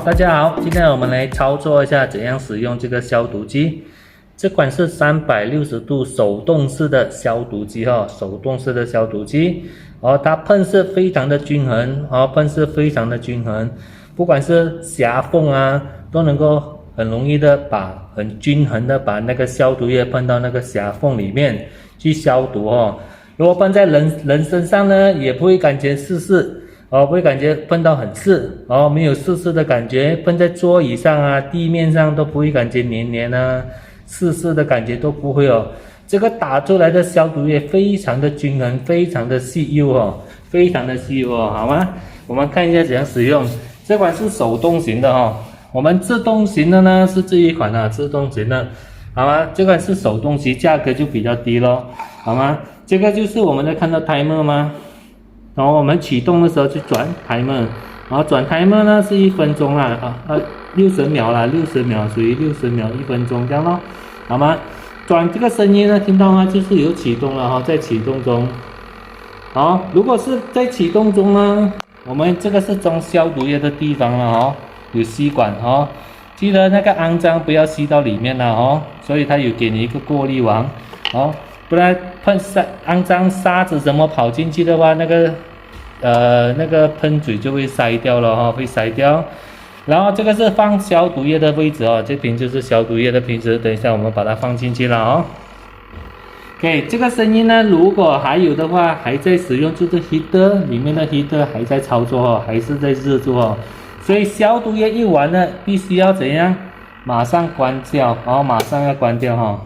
大家好，今天我们来操作一下怎样使用这个消毒机。这款是360度手动式的消毒机手动式的消毒机，它喷射非常的均衡，喷射非常的均衡，不管是狭缝啊，都能够很容易的很均衡的把那个消毒液喷到那个狭缝里面去消毒如果喷在人身上呢，也不会感觉刺不会感觉喷到很刺没有刺的感觉，喷在桌椅上啊、地面上都不会感觉黏啊、刺的感觉都不会这个打出来的消毒液非常的均衡，非常的细幼非常的细幼好吗？我们看一下怎样使用。这款是手动型的我们自动型的呢是这一款自动型的，好吗？这款是手动型，价格就比较低咯，好吗？这个就是我们在看到 timer 吗？然后我们启动的时候就转 timer， 然后转 timer 呢是1分钟啦，60秒啦，60秒属于60秒1分钟这样咯，好吗？转这个声音呢，听到吗？就是有启动了在启动中。如果是在启动中呢，我们这个是装消毒液的地方了有吸管记得那个肮脏不要吸到里面了所以它有给你一个过滤网不然肮脏沙子怎么跑进去的话，那个喷嘴就会塞掉了会塞掉。然后这个是放消毒液的位置这瓶就是消毒液的瓶子，等一下我们把它放进去了OK， 这个声音呢，如果还有的话，还在使用，就是 heater 里面的 heater 还在操作还是在热住所以消毒液一完呢，必须要怎样？马上关掉马上要关掉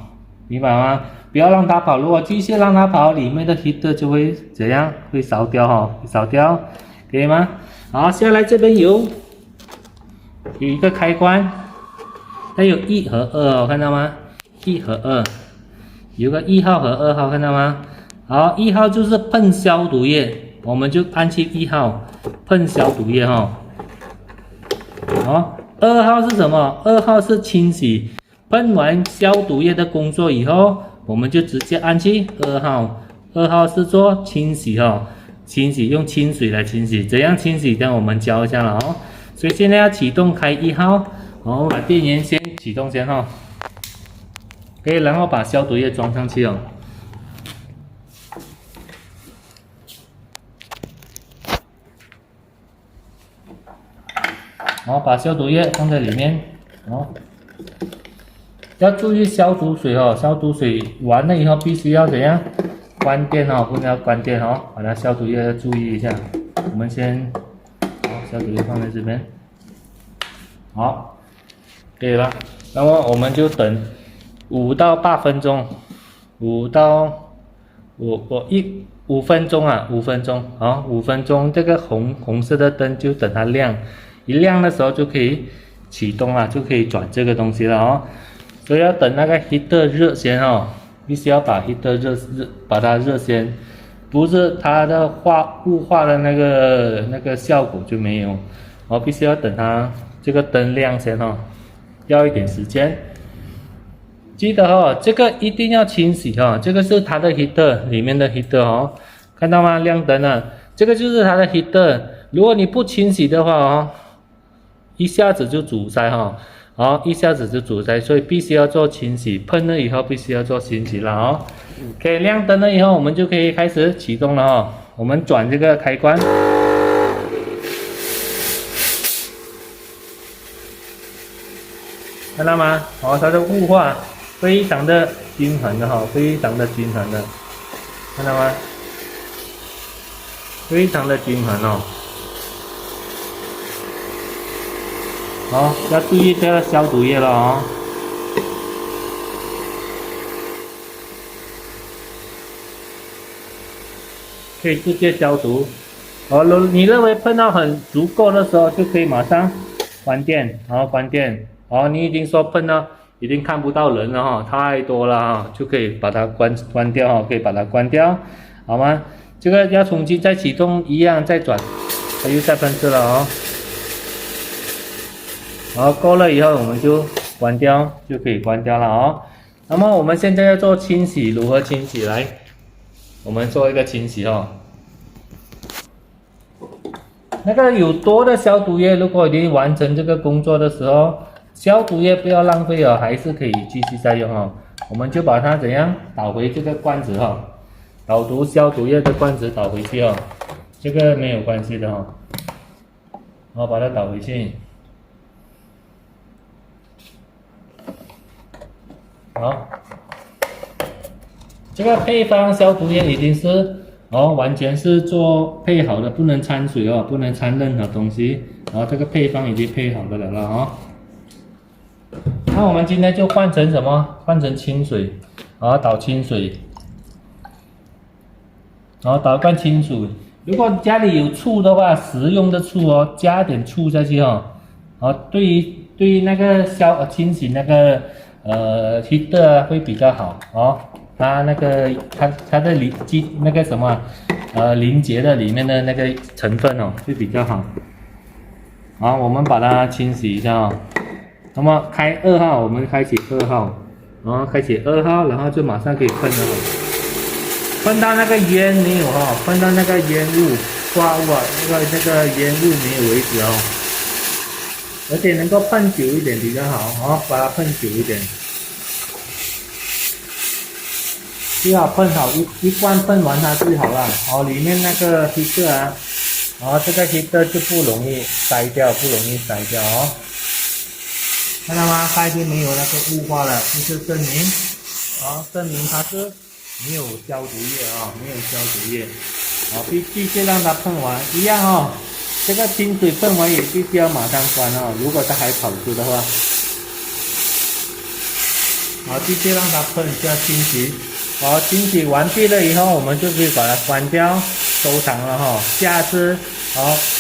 明白吗？不要让它跑，如果继续让它跑，里面的 heater 就会怎样？会烧掉会烧掉，可以吗？好，下来这边有一个开关，它有1和2看到吗？1和2，有个1号和2号，看到吗？好，1号就是喷消毒液，我们就按去1号喷消毒液2号是什么？2号是清洗，喷完消毒液的工作以后，我们就直接按去2号。2号是做清洗清洗用清水来清洗，怎样清洗？等我们教一下了所以现在要启动开1号，我们把电源先启动先可以，然后把消毒液装上去然后把消毒液放在里面要注意消毒水消毒水完了以后必须要怎样？关电不能要关电把它消毒液要注意一下。我们先消毒液放在这边，好，可以了。那么我们就等5到8分钟，5分钟5分钟5分钟，这个红色的灯就等它亮，一亮的时候就可以启动了，就可以转这个东西了所以要等那个 heater 热先必须要把 heater 把它热先，不是它的雾化的那个效果就没有必须要等它这个灯亮先要一点时间。记得这个一定要清洗这个是它的 heater 里面的 heater 看到吗？亮灯了，这个就是它的 heater。如果你不清洗的话一下子就阻塞一下子就阻塞，所以必须要做清洗，喷了以后必须要做清洗了OK， 亮灯了以后我们就可以开始启动了我们转这个开关，看到吗？它的雾化非常的均衡的非常的均衡的，看到吗？非常的均衡要注意这个消毒液了可以直接消毒你认为喷到很足够的时候，就可以马上关电关电你已经说喷到已经看不到人了太多了就可以把它关掉可以把它关掉，好吗？这个要重新再启动一样再转，它又再喷射了够了以后我们就关掉，就可以关掉了那么我们现在要做清洗，如何清洗？来，我们做一个清洗那个有多的消毒液，如果你完成这个工作的时候，消毒液不要浪费哦，还是可以继续再用哦。我们就把它怎样倒回这个罐子哈，导毒消毒液的罐子倒回去哦，这个没有关系的哦。然后把它倒回去，好，这个配方消毒液已经是完全是做配好的，不能掺水哦，不能掺任何东西。然后这个配方已经配好的了哦。那我们今天就换成什么？换成清水，然后倒清水，然后倒一罐清水。如果家里有醋的话，食用的醋哦，加点醋下去哦。对于那个清洗那个heater 会比较好哦。它那个它的那个什么凝结的里面的那个成分哦会比较好。好，我们把它清洗一下哦。那么开2号，我们开启2号，然后开启2号，然后就马上可以喷了，喷到那个烟没有哈，喷到那个烟雾、花雾啊，那个烟雾没有为止哦。而且能够喷久一点比较好把它喷久一点。最好喷好一罐喷完它最好了里面那个heater啊，这个heater就不容易塞掉哦。看到吗？它已经没有那个雾化了，就是证明它是没有消毒液没有消毒液。必须让它喷完一样这个清水喷完也必须要马上关如果它还跑出的话。继续让它喷一下清洗。清洗完毕了以后，我们就可以把它关掉，收藏了下次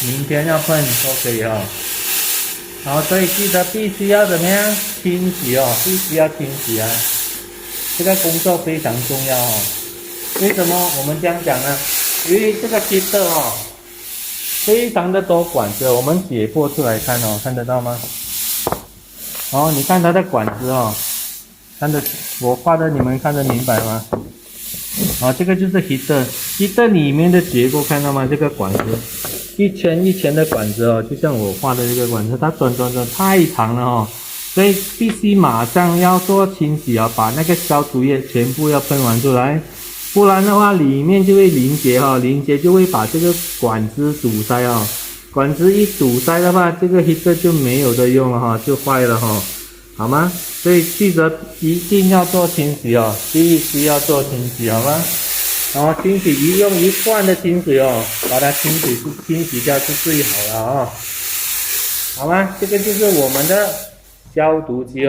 明天要喷都可以所以记得必须要怎么样清洗必须要清洗这个工作非常重要为什么我们这样讲呢？因为这个heater非常的多管子，我们解剖出来看看得到吗？你看它的管子看得我画的你们看得明白吗？这个就是 heater 里面的结构看到吗？这个管子一圈一圈的管子就像我画的这个管子，它转太长了所以必须马上要做清洗把那个消毒液全部要喷完出来，不然的话里面就会凝结凝结就会把这个管子堵塞管子一堵塞的话，这个 heater 就没有的用了就坏了好吗？所以记得一定要做清洗必须要做清洗好吗？清洗用一罐的清水把它清洗掉是最好了好吗？这个就是我们的消毒机